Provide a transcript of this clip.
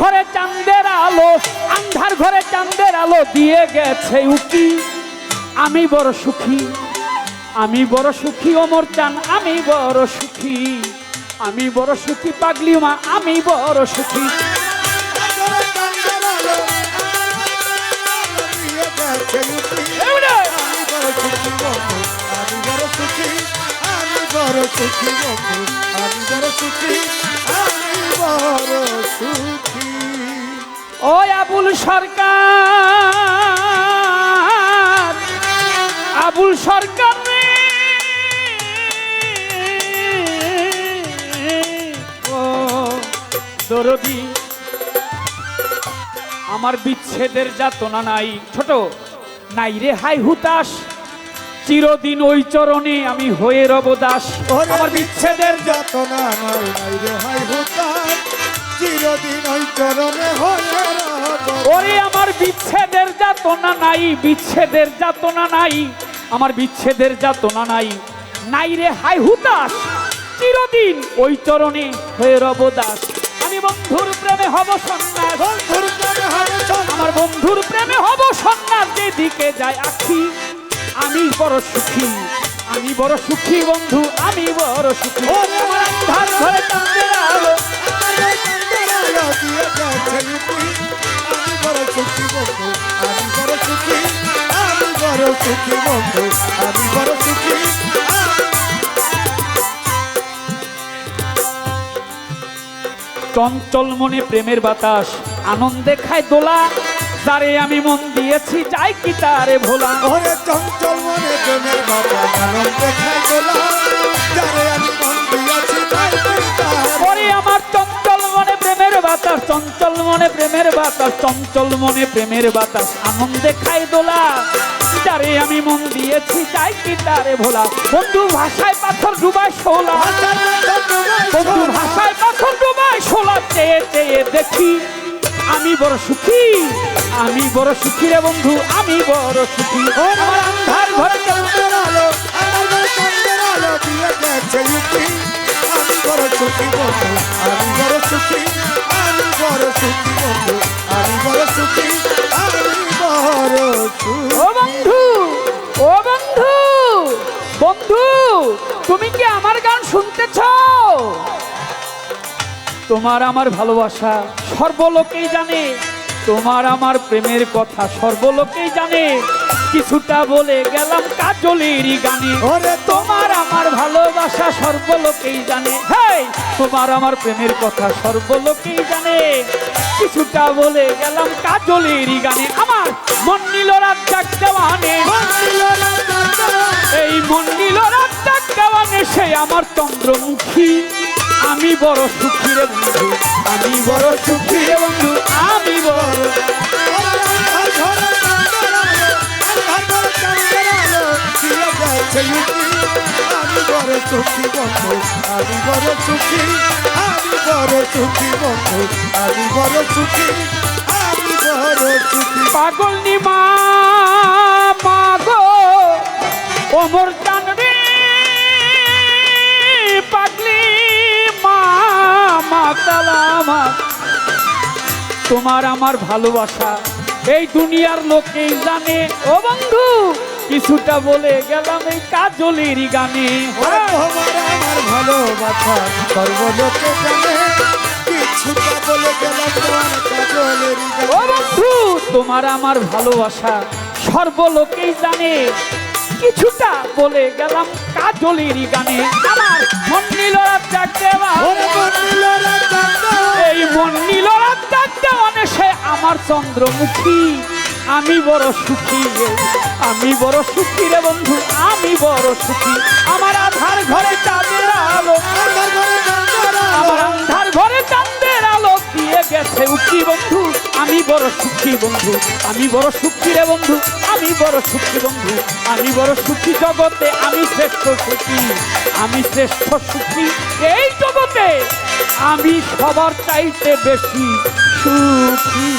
ঘরে চাঁদের আলো, আন্ধার ঘরে চাঁদের আলো দিয়ে গেছে উকি। আমি বড় সুখী, আমি বড় সুখী ওমর চান, আমি বড় সুখী, আমি বড় সুখী পাগলি মা, আমি বড় সুখী। ও আবুল সরকার, আবুল সরকার রে, ও দরদি, আমার বিচ্ছেদের যাতনা নাই, ছোট নাই রে হাই হুতাশ, চিরদিন ওই চরণে আমি হয়ে রব দাস। আমার বিচ্ছেদের যাতনা নাই রে হাই হুতাশ, চিরদিন ওই চরণে হয়ে রব। ওরে আমার বিচ্ছেদের যাতনা নাই, বিচ্ছেদের যাতনা নাই, আমার বিচ্ছেদের যাতনা নাই, নাই রে হাই হুতাশ, চিরদিন ওই চরণে হয়ে রব দাস। আমি বন্ধুর প্রেমে হব সন্ন্যাস, বন্ধুর প্রেমে হব সন্ন্যাস, আমার বন্ধুর প্রেমে হব সন্ন্যাস, যেদিকে যায় আখি। আমি বড় সুখী, আমি বড় সুখী বন্ধু, আমি বড় সুখী। আমার আন্ধার ঘরে চাঁদের আলো, দিয়ে গেছে উকি। আমি বড় সুখী বন্ধু, আমি বড় সুখী, আমি বড় সুখী বন্ধু, আমি বড় সুখী। চঞ্চল মনে প্রেমের বাতাস আনন্দে খায় দোলা, যারে আমি মন দিয়েছি যাই কি তারে ভোলা। ওরে চঞ্চল মনে প্রেমের বাতাস আনন্দে খায় দোলা, যারে আমি মন দিয়েছি তাই ওরে আমার চঞ্চল মনে প্রেমের বাতাস, চঞ্চল মনে প্রেমের বাতাস, চঞ্চল মনে প্রেমের বাতাস আনন্দে খায় দোলা, যারে আমি মন দিয়েছি যাই কি তারে ভোলা। বন্ধু ভাষায় পাথর ডুবায় শোলা, বন্ধু ভাষায় পাথর ডুবায় শোলা, চেয়ে চেয়ে দেখি আমি বড় সুখী, আমি বড় সুখী রে বন্ধু, আমি বড় সুখী। আমার আন্ধার ঘরে চাঁদের আলো, আমার ঘরে চাঁদের আলো দিয়ে গেছে উকি। আমি বড় সুখী বন্ধু, আমি বড় সুখী, আমি বড় সুখী বন্ধু, আমি বড় সুখী, আমি বড় সুখী। ও বন্ধু, ও বন্ধু, বন্ধু তুমি কি আমার গান শুনতেছ? তোমার আমার ভালোবাসা সর্বলোকেই জানে, তোমার আমার প্রেমের কথা সর্বলোকেই জানে, কিছুটা বলে গেলাম কাজলেরই গানে। ওরে তোমার আমার ভালোবাসা সর্বলোকেই জানে, হেই তোমার আমার প্রেমের কথা সর্বলোকেই জানে, কিছুটা বলে গেলাম কাজলেরই গানে। আমার মন নীল রাত ডাক দেওয়ানে, এই মন নীল রাত ডাক দেওয়ানে, সে আমার চন্দ্রমুখী। আমি বড় সুখী রে বন্ধু, আমি বড় সুখী রে বন্ধু, আমি বড়। আমি বড় সুখী বন্ধু, আমি বড় সুখী, আমি বড় সুখী বন্ধু, আমি বড় সুখী, আমি বড় সুখী। পাগল নিমা মাগো ওমর চান রে, পাগলি মা মাতালামা। তোমার আমার ভালোবাসা এই দুনিয়ার লোকেই জানে, ও বন্ধু কিছুটা বলে গেলাম এই কাজলেরই গানে। তোমার আমার ভালোবাসা সর্বলোকে জানে, কিছুটা বলে গেলাম তোমার কাজলেরই গানে। ও বন্ধু তোমার আমার ভালোবাসা সর্বলোকেই জানে, কিছুটা বলে গেলাম কাজলেরই গানে। আমার মন নীল রাত ডাক দেওয়া, এই মন নীল রাত ডাক দেওয়ানে, সে আমার চন্দ্রমুখী। আমি বড় সুখী রে, আমি বড় সুখী রে বন্ধু, আমি বড় সুখী। আমার আধার ঘরে চাঁদের আলো, আমার আন্ধার ঘরে চাঁদের আলো দিয়ে গেছে উকি বন্ধু। আমি বড় সুখী বন্ধু, আমি বড় সুখী রে বন্ধু, আমি বড় সুখী বন্ধু, আমি বড় সুখী। জগতে আমি শ্রেষ্ঠ সুখী, আমি শ্রেষ্ঠ সুখী এই জগতে, আমি সবার চাইতে বেশি সুখী।